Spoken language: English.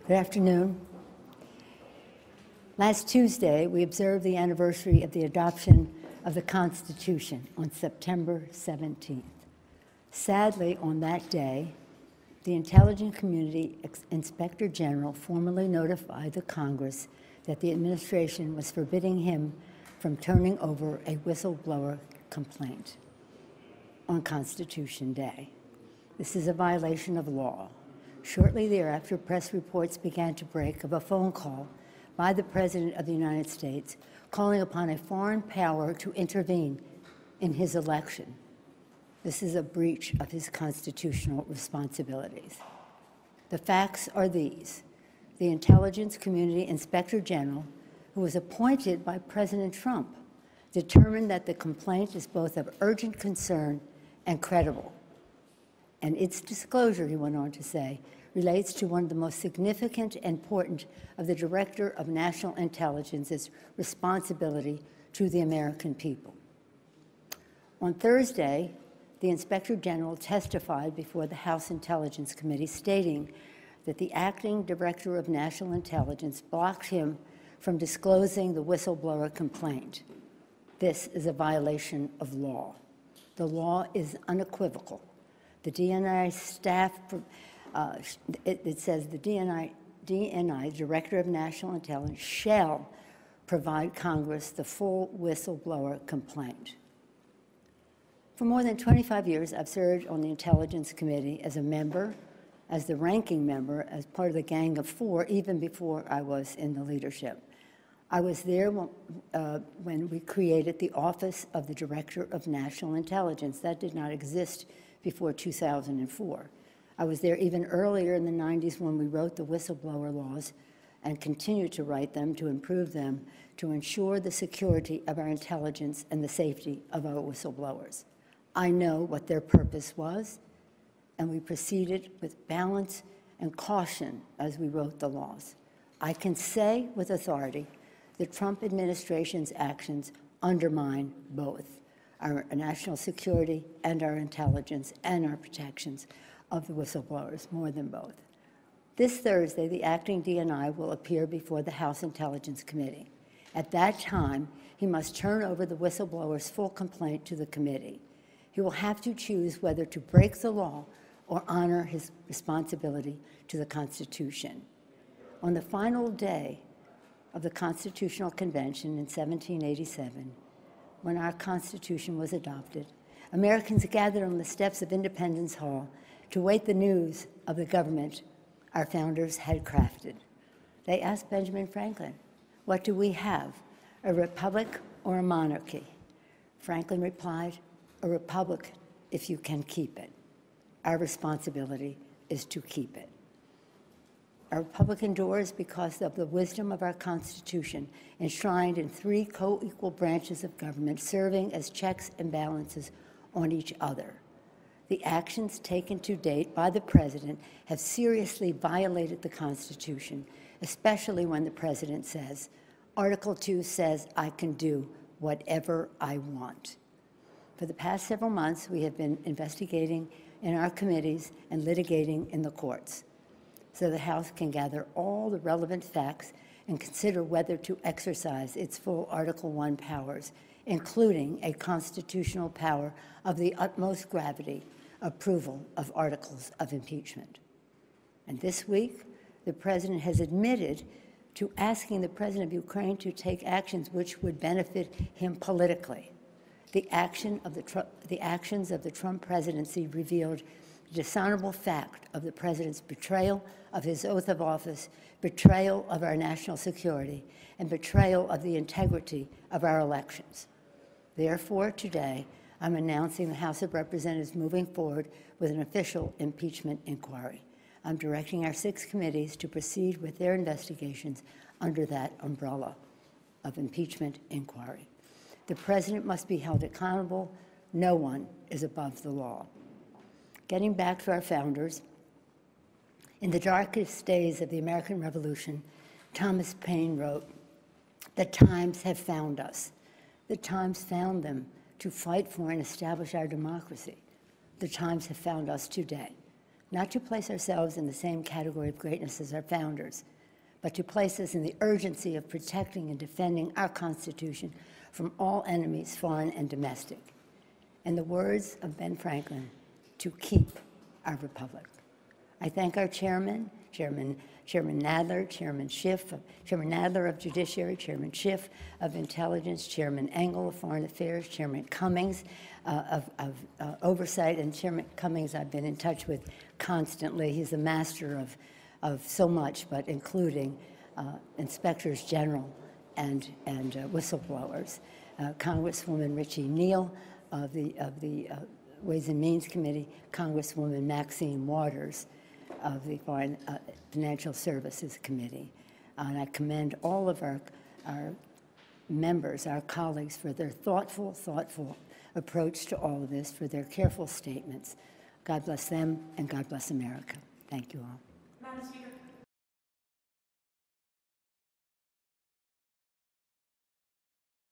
Good afternoon. Last Tuesday, we observed the anniversary of the adoption of the Constitution on September 17th. Sadly, on that day, the Intelligence Community Inspector General formally notified the Congress that the administration was forbidding him from turning over a whistleblower complaint on Constitution Day. This is a violation of law. Shortly thereafter, press reports began to break of a phone call by the President of the United States calling upon a foreign power to intervene in his election. This is a breach of his constitutional responsibilities. The facts are these. The Intelligence Community Inspector General, who was appointed by President Trump, determined that the complaint is both of urgent concern and credible. And its disclosure, he went on to say, relates to one of the most significant and important of the Director of National Intelligence's responsibility to the American people. On Thursday, the Inspector General testified before the House Intelligence Committee stating that the acting Director of National Intelligence blocked him from disclosing the whistleblower complaint. This is a violation of law. The law is unequivocal. The DNI staff, it says the DNI, Director of National Intelligence, shall provide Congress the full whistleblower complaint. For more than 25 years, I've served on the Intelligence Committee as a member, as the ranking member, as part of the Gang of Four, even before I was in the leadership. I was there when we created the Office of the Director of National Intelligence. That did not exist before 2004. I was there even earlier in the 90s when we wrote the whistleblower laws and continue to write them to improve them to ensure the security of our intelligence and the safety of our whistleblowers. I know what their purpose was, and we proceeded with balance and caution as we wrote the laws. I can say with authority the Trump administration's actions undermine both our national security and our intelligence and our protections of the whistleblowers, more than both. This Thursday, the acting DNI will appear before the House Intelligence Committee. At that time, he must turn over the whistleblower's full complaint to the committee. He will have to choose whether to break the law or honor his responsibility to the Constitution. On the final day of the Constitutional Convention in 1787, when our Constitution was adopted, Americans gathered on the steps of Independence Hall to wait the news of the government our founders had crafted. They asked Benjamin Franklin, "What do we have, a republic or a monarchy?" Franklin replied, "A republic if you can keep it." Our responsibility is to keep it. Our republic endures because of the wisdom of our Constitution, enshrined in three co-equal branches of government, serving as checks and balances on each other. The actions taken to date by the President have seriously violated the Constitution, especially when the President says, Article 2 says I can do whatever I want. For the past several months, we have been investigating in our committees and litigating in the courts, so the House can gather all the relevant facts and consider whether to exercise its full Article 1 powers, including a constitutional power of the utmost gravity, approval of articles of impeachment. And this week, the President has admitted to asking the President of Ukraine to take actions which would benefit him politically. The actions of the Trump presidency revealed the dishonorable fact of the President's betrayal of his oath of office, betrayal of our national security, and betrayal of the integrity of our elections. Therefore, today, I'm announcing the House of Representatives moving forward with an official impeachment inquiry. I'm directing our 6 committees to proceed with their investigations under that umbrella of impeachment inquiry. The President must be held accountable. No one is above the law. Getting back to our founders, in the darkest days of the American Revolution, Thomas Paine wrote, "The times have found us. The times found them to fight for and establish our democracy. The times have found us today. not to place ourselves in the same category of greatness as our founders, but to place us in the urgency of protecting and defending our Constitution from all enemies, foreign and domestic. In the words of Ben Franklin, to keep our republic. I thank our chairman, Chairman Nadler, Chairman Nadler of Judiciary, Chairman Schiff of Intelligence, Chairman Engel of Foreign Affairs, Chairman Cummings of Oversight, and Chairman Cummings I've been in touch with constantly. He's a master of so much, but including inspectors general and whistleblowers. Congresswoman Richie Neal of the Ways and Means Committee, Congresswoman Maxine Waters of the Foreign Financial Services Committee. And I commend all of our members, our colleagues, for their thoughtful approach to all of this, for their careful statements. God bless them, and God bless America. Thank you all.